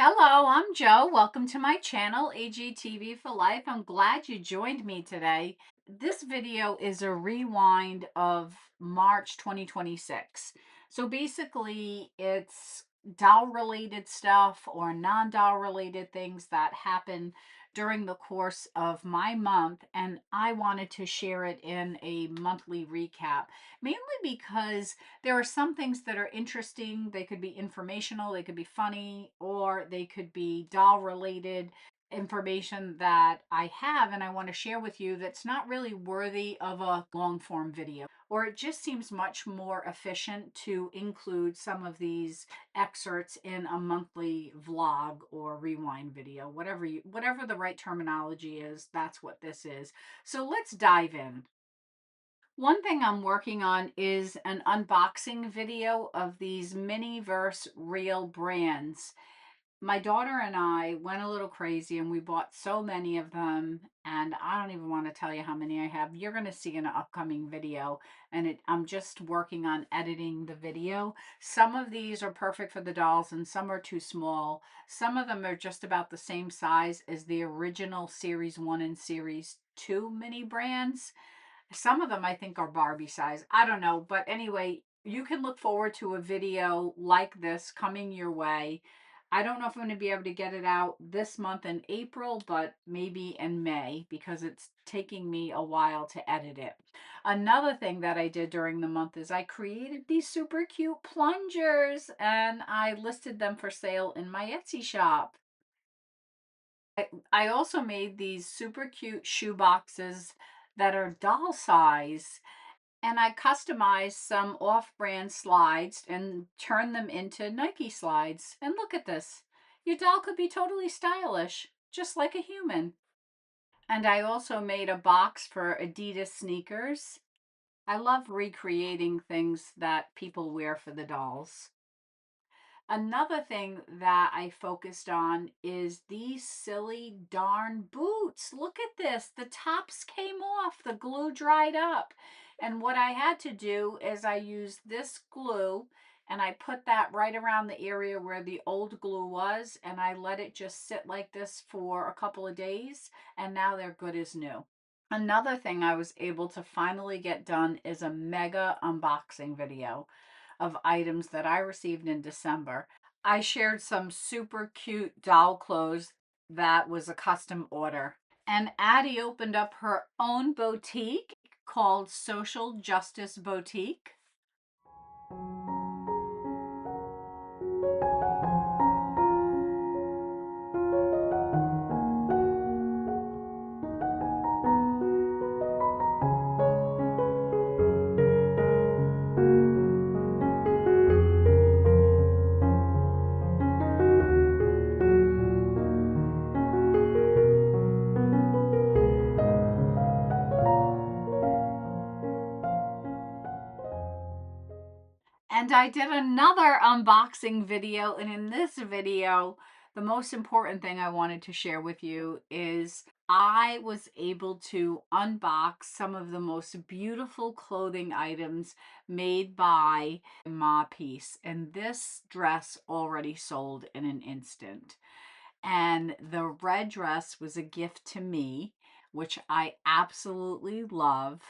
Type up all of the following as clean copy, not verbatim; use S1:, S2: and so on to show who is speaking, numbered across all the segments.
S1: Hello, I'm Joe. Welcome to my channel, AGTV for Life. I'm glad you joined me today. This video is a rewind of March 2026. So basically, it's doll related stuff or non doll related things that happen during the course of my month, and I wanted to share it in a monthly recap, mainly because there are some things that are interesting. They could be informational, they could be funny, or they could be doll related information that I have and I want to share with you that's not really worthy of a long form video. Or it just seems much more efficient to include some of these excerpts in a monthly vlog or rewind video. Whatever the right terminology is, that's what this is. So let's dive in. One thing I'm working on is an unboxing video of these Miniverse Real brands. My daughter and I went a little crazy and we bought so many of them, and I don't even want to tell you how many I have. You're going to see in an upcoming video, and I'm just working on editing the video. Some of these are perfect for the dolls and some are too small. Some of them are just about the same size as the original Series 1 and Series 2 mini brands. Some of them I think are Barbie size. I don't know. But anyway, you can look forward to a video like this coming your way. I don't know if I'm going to be able to get it out this month in April, but maybe in May because it's taking me a while to edit it. Another thing that I did during the month is I created these super cute plungers and I listed them for sale in my Etsy shop. I also made these super cute shoe boxes that are doll size, and I customized some off-brand slides and turned them into Nike slides. And look at this. Your doll could be totally stylish, just like a human. And I also made a box for Adidas sneakers. I love recreating things that people wear for the dolls. Another thing that I focused on is these silly darn boots. Look at this. The tops came off. The glue dried up. And what I had to do is I used this glue and I put that right around the area where the old glue was, and I let it just sit like this for a couple of days, and now they're good as new. Another thing I was able to finally get done is a mega unboxing video of items that I received in December. I shared some super cute doll clothes that was a custom order. And Addie opened up her own boutique called Social Justice Boutique. And I did another unboxing video, and in this video, the most important thing I wanted to share with you is I was able to unbox some of the most beautiful clothing items made by Ma Piece. And this dress already sold in an instant. And the red dress was a gift to me, which I absolutely love.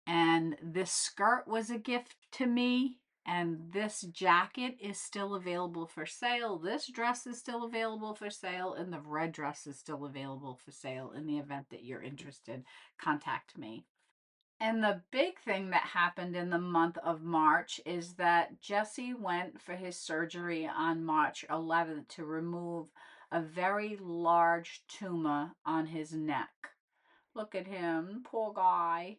S1: And this skirt was a gift to me, and this jacket is still available for sale. This dress is still available for sale, and the red dress is still available for sale. In the event that you're interested, contact me. And the big thing that happened in the month of March is that Jesse went for his surgery on March 11th to remove a very large tumor on his neck. Look at him, poor guy.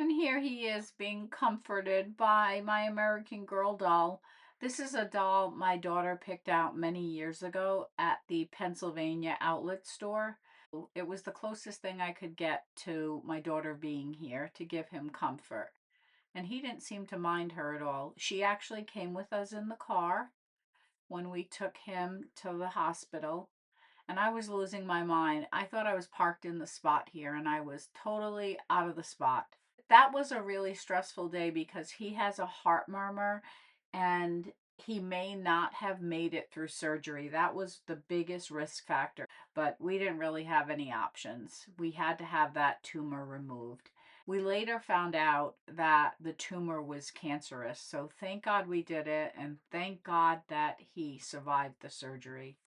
S1: And here he is being comforted by my American Girl doll. This is a doll my daughter picked out many years ago at the Pennsylvania outlet store. It was the closest thing I could get to my daughter being here to give him comfort. And he didn't seem to mind her at all. She actually came with us in the car when we took him to the hospital, and I was losing my mind. I thought I was parked in the spot here, and I was totally out of the spot. That was a really stressful day because he has a heart murmur, and he may not have made it through surgery. That was the biggest risk factor, but we didn't really have any options. We had to have that tumor removed. We later found out that the tumor was cancerous, so thank God we did it, and thank God that he survived the surgery.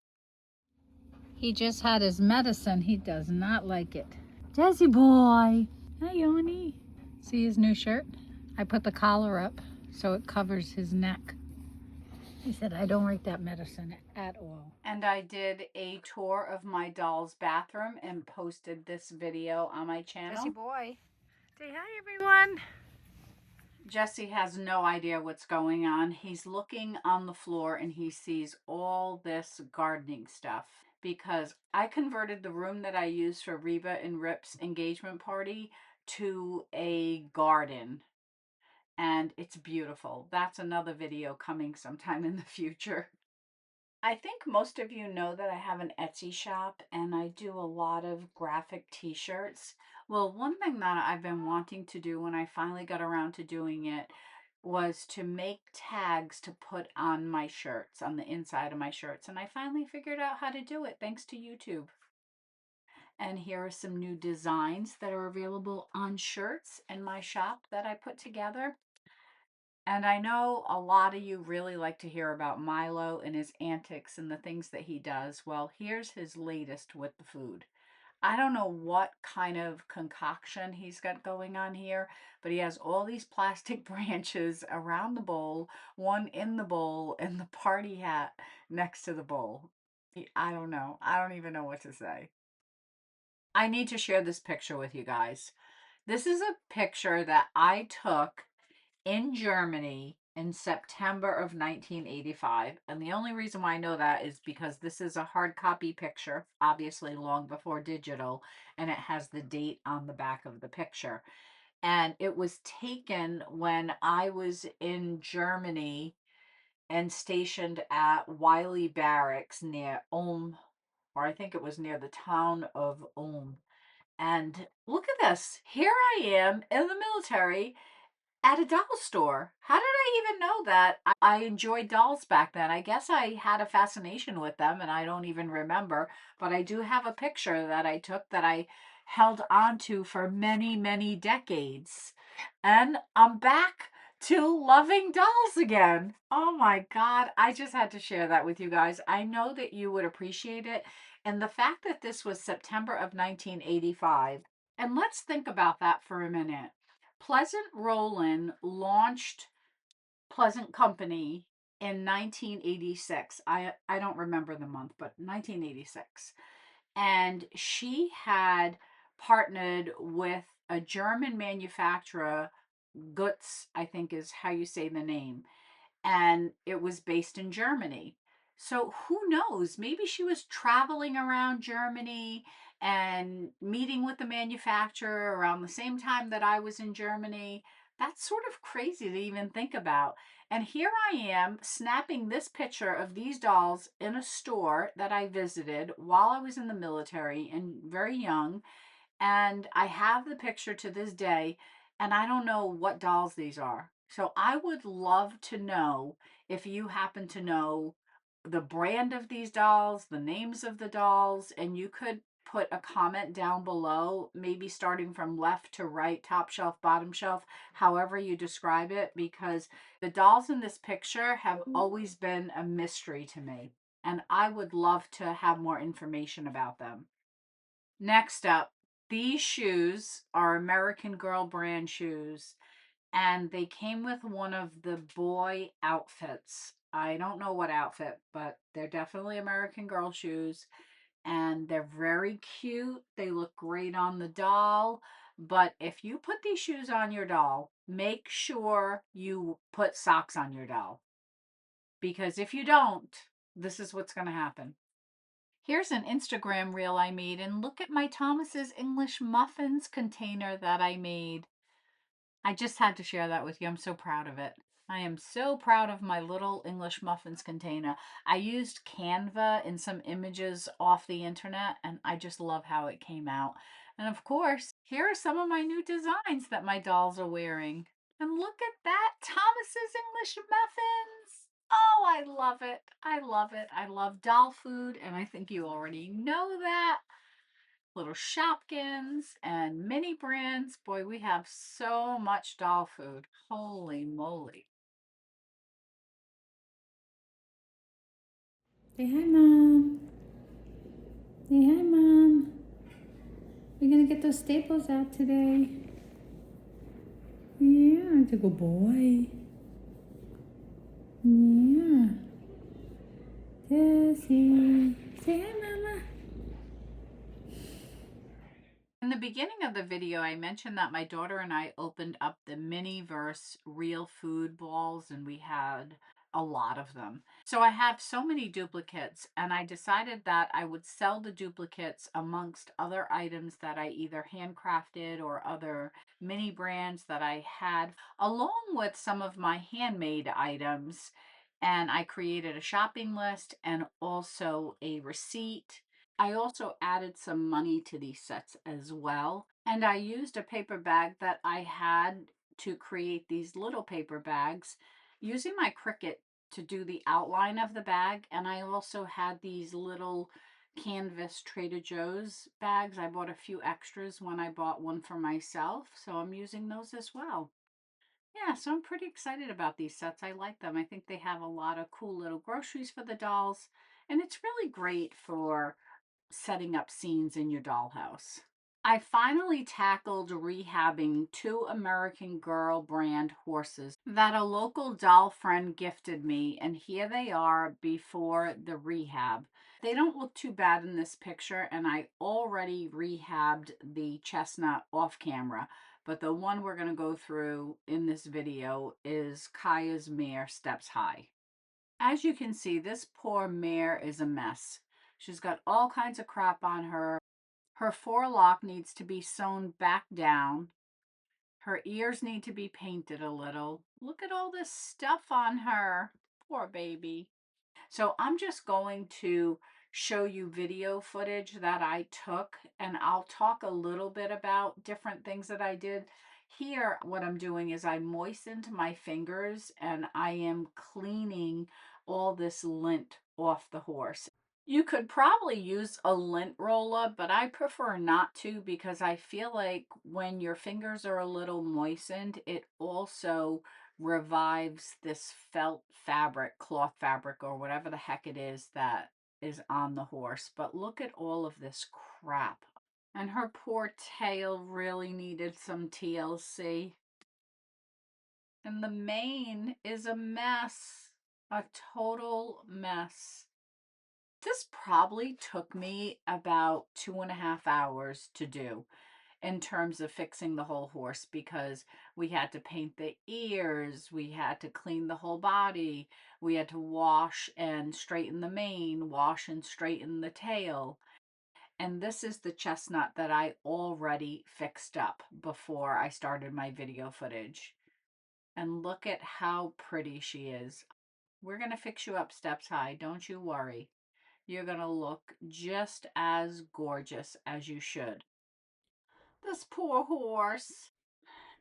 S1: He just had his medicine. He does not like it. Jessie boy. Hi, Yoni. See his new shirt? I put the collar up so it covers his neck. He said, I don't like that medicine at all. And I did a tour of my doll's bathroom and posted this video on my channel. Jessie boy. Say hi, everyone. Jessie has no idea what's going on. He's looking on the floor and he sees all this gardening stuff because I converted the room that I used for Reba and Rip's engagement party to a garden, and it's beautiful. That's another video coming sometime in the future. I think most of you know that I have an Etsy shop and I do a lot of graphic t-shirts. Well, one thing that I've been wanting to do when I finally got around to doing it was to make tags to put on my shirts, on the inside of my shirts. And I finally figured out how to do it thanks to YouTube. And here are some new designs that are available on shirts in my shop that I put together. And I know a lot of you really like to hear about Milo and his antics and the things that he does. Well, here's his latest with the food. I don't know what kind of concoction he's got going on here, but he has all these plastic branches around the bowl, one in the bowl, and the party hat next to the bowl. I don't know. I don't even know what to say. I need to share this picture with you guys. This is a picture that I took in Germany in September of 1985. And the only reason why I know that is because this is a hard copy picture, obviously long before digital, and it has the date on the back of the picture. And it was taken when I was in Germany and stationed at Wiley Barracks near Ulm, or I think it was near the town of Ulm. And look at this. Here I am in the military at a doll store. How did I even know that? I enjoyed dolls back then. I guess I had a fascination with them and I don't even remember, but I do have a picture that I took that I held on to for many, many decades. And I'm back to loving dolls again. Oh my God. I just had to share that with you guys. I know that you would appreciate it. And the fact that this was September of 1985, and let's think about that for a minute. Pleasant Rowland launched Pleasant Company in 1986. I don't remember the month, but 1986. And she had partnered with a German manufacturer, Gutz, I think is how you say the name, and it was based in Germany. So who knows? Maybe she was traveling around Germany and meeting with the manufacturer around the same time that I was in Germany. That's sort of crazy to even think about. And here I am snapping this picture of these dolls in a store that I visited while I was in the military and very young. And I have the picture to this day, and I don't know what dolls these are. So I would love to know if you happen to know the brand of these dolls, the names of the dolls, and you could put a comment down below, maybe starting from left to right, top shelf, bottom shelf, however you describe it, because the dolls in this picture have always been a mystery to me, and I would love to have more information about them. Next up, these shoes are American Girl brand shoes, and they came with one of the boy outfits. I don't know what outfit, but they're definitely American Girl shoes, and they're very cute. They look great on the doll, but if you put these shoes on your doll, make sure you put socks on your doll, because if you don't, this is what's going to happen. Here's an Instagram reel I made, and look at my Thomas's English muffins container that I made. I just had to share that with you. I'm so proud of it. I am so proud of my little English muffins container. I used Canva in some images off the internet, and I just love how it came out. And of course, here are some of my new designs that my dolls are wearing. And look at that, Thomas's English muffins. Oh, I love it. I love it. I love doll food, and I think you already know that. Little Shopkins and mini brands. Boy, we have so much doll food. Holy moly.
S2: Say hi, Mom. Say hi, Mom. We're gonna get those staples out today. Yeah, it's a good boy. Yeah. Jessie. Say hi, Mama.
S1: In the beginning of the video, I mentioned that my daughter and I opened up the Miniverse real food balls, and we had a lot of them. So I have so many duplicates, and I decided that I would sell the duplicates amongst other items that I either handcrafted or other mini brands that I had, along with some of my handmade items. And I created a shopping list and also a receipt. I also added some money to these sets as well. And I used a paper bag that I had to create these little paper bags using my Cricut to do the outline of the bag. And I also had these little canvas Trader Joe's bags. I bought a few extras when I bought one for myself. So I'm using those as well. Yeah, so I'm pretty excited about these sets. I like them. I think they have a lot of cool little groceries for the dolls. And it's really great for setting up scenes in your dollhouse. I finally tackled rehabbing two American Girl brand horses that a local doll friend gifted me, and here they are before the rehab. They don't look too bad in this picture, and I already rehabbed the chestnut off camera, but the one we're going to go through in this video is Kaya's mare Steps High. As you can see, this poor mare is a mess. She's got all kinds of crap on her. Her forelock needs to be sewn back down. Her ears need to be painted a little. Look at all this stuff on her. Poor baby. So I'm just going to show you video footage that I took, and I'll talk a little bit about different things that I did. Here, what I'm doing is I moistened my fingers and I am cleaning all this lint off the horse. You could probably use a lint roller, but I prefer not to because I feel like when your fingers are a little moistened, it also revives this felt fabric, cloth fabric, or whatever the heck it is that is on the horse. But look at all of this crap. And her poor tail really needed some TLC. And the mane is a mess, a total mess. This probably took me about 2.5 hours to do in terms of fixing the whole horse because we had to paint the ears, we had to clean the whole body, we had to wash and straighten the mane, wash and straighten the tail. And this is the chestnut that I already fixed up before I started my video footage. And look at how pretty she is. We're going to fix you up Steps High, don't you worry. You're going to look just as gorgeous as you should. This poor horse.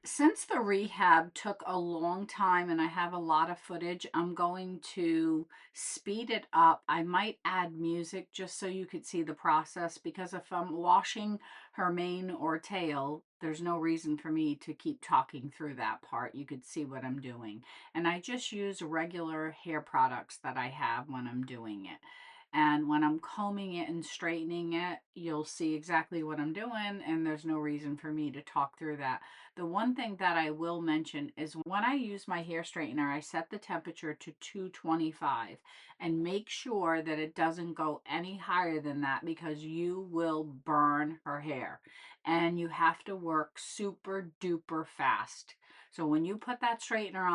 S1: Since the rehab took a long time and I have a lot of footage, I'm going to speed it up. I might add music just so you could see the process, because if I'm washing her mane or tail, there's no reason for me to keep talking through that part. You could see what I'm doing. And I just use regular hair products that I have when I'm doing it. And when I'm combing it and straightening it, you'll see exactly what I'm doing, and there's no reason for me to talk through that. The one thing that I will mention is when I use my hair straightener, I set the temperature to 225 and make sure that it doesn't go any higher than that, because you will burn her hair and you have to work super duper fast. So when you put that straightener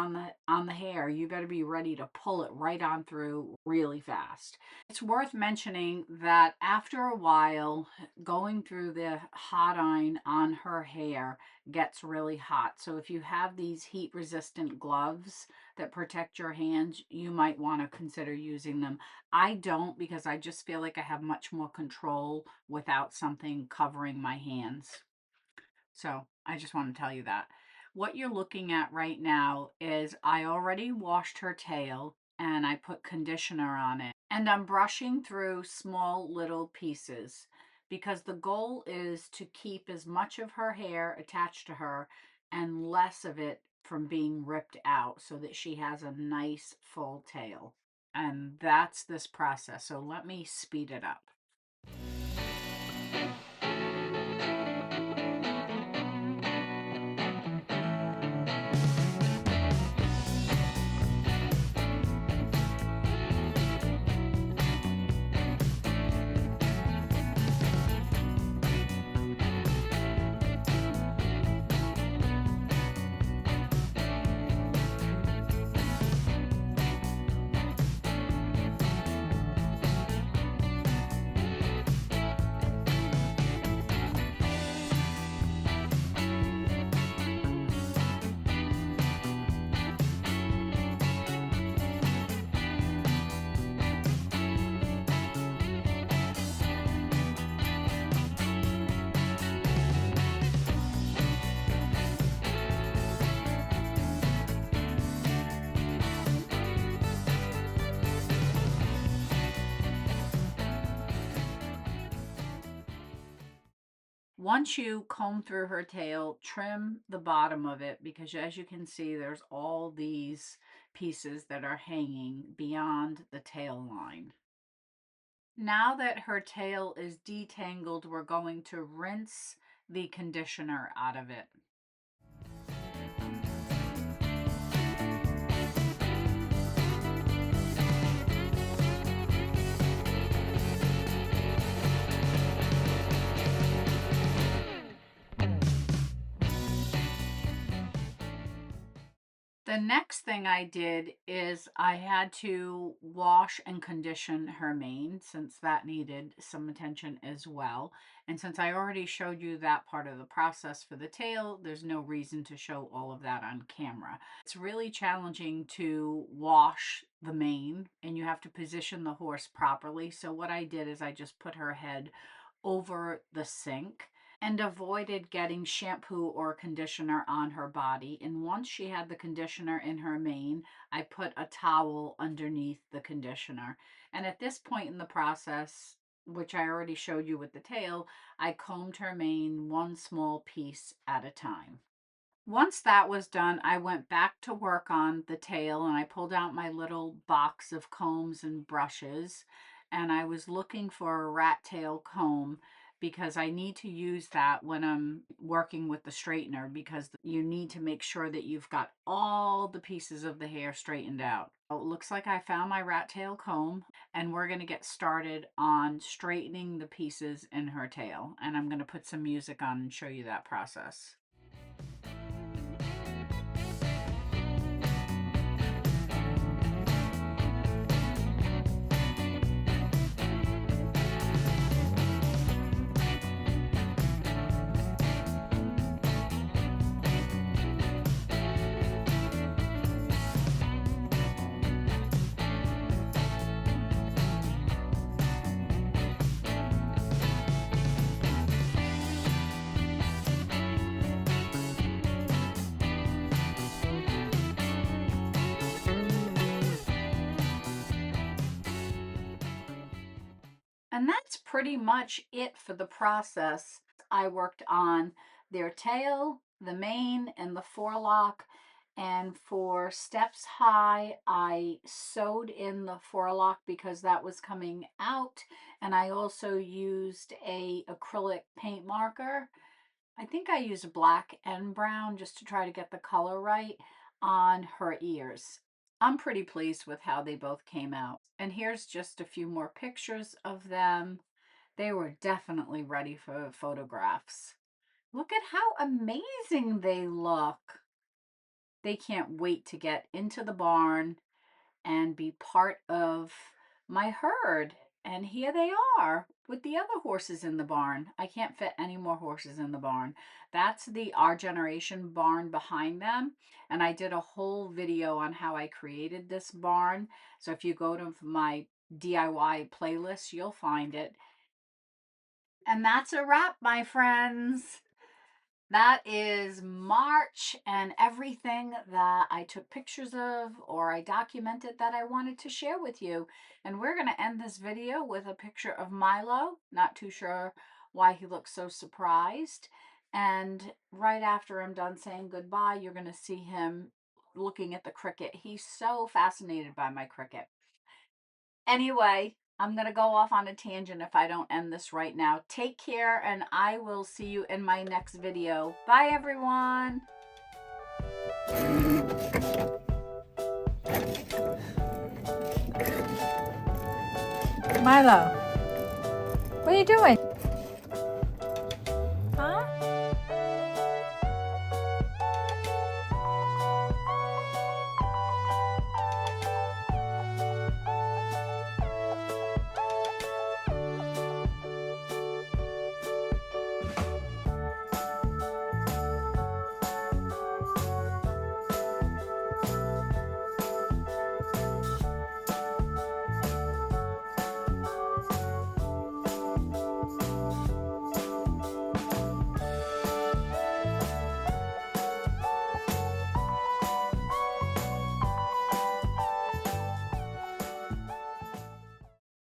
S1: on the hair, you better be ready to pull it right on through really fast. It's worth mentioning that after a while, going through the hot iron on her hair gets really hot. So if you have these heat resistant gloves that protect your hands, you might want to consider using them. I don't, because I just feel like I have much more control without something covering my hands. So I just want to tell you that. What you're looking at right now is I already washed her tail. and I put conditioner on it. And I'm brushing through small little pieces because the goal is to keep as much of her hair attached to her and less of it from being ripped out so that she has a nice full tail. And that's this process. So let me speed it up. Once you comb through her tail, trim the bottom of it because as you can see, there's all these pieces that are hanging beyond the tail line. Now that her tail is detangled, we're going to rinse the conditioner out of it. The next thing I did is I had to wash and condition her mane since that needed some attention as well. And since I already showed you that part of the process for the tail, there's no reason to show all of that on camera. It's really challenging to wash the mane and you have to position the horse properly. So what I did is I just put her head over the sink and avoided getting shampoo or conditioner on her body. And once she had the conditioner in her mane, I put a towel underneath the conditioner. And at this point in the process, which I already showed you with the tail, I combed her mane one small piece at a time. Once that was done, I went back to work on the tail and I pulled out my little box of combs and brushes and I was looking for a rat tail comb because I need to use that when I'm working with the straightener because you need to make sure that you've got all the pieces of the hair straightened out. So it looks like I found my rat tail comb and we're going to get started on straightening the pieces in her tail. And I'm going to put some music on and show you that process. And that's pretty much it for the process. I worked on their tail, the mane, and the forelock. And for steps high, I sewed in the forelock because that was coming out. And I also used a acrylic paint marker. I think I used black and brown just to try to get the color right on her ears. I'm pretty pleased with how they both came out. And here's just a few more pictures of them. They were definitely ready for photographs. Look at how amazing they look. They can't wait to get into the barn and be part of my herd. And here they are with the other horses in the barn. I can't fit any more horses in the barn. That's the Our Generation barn behind them. And I did a whole video on how I created this barn. So if you go to my DIY playlist, you'll find it. And that's a wrap, my friends. That is March and everything that I took pictures of or I documented that I wanted to share with you. And we're going to end this video with a picture of Milo. Not too sure why he looks so surprised. And right after I'm done saying goodbye, you're going to see him looking at the cricket. He's so fascinated by my cricket. Anyway, I'm going to go off on a tangent if I don't end this right now. Take care, and I will see you in my next video. Bye, everyone.
S2: Milo, what are you doing?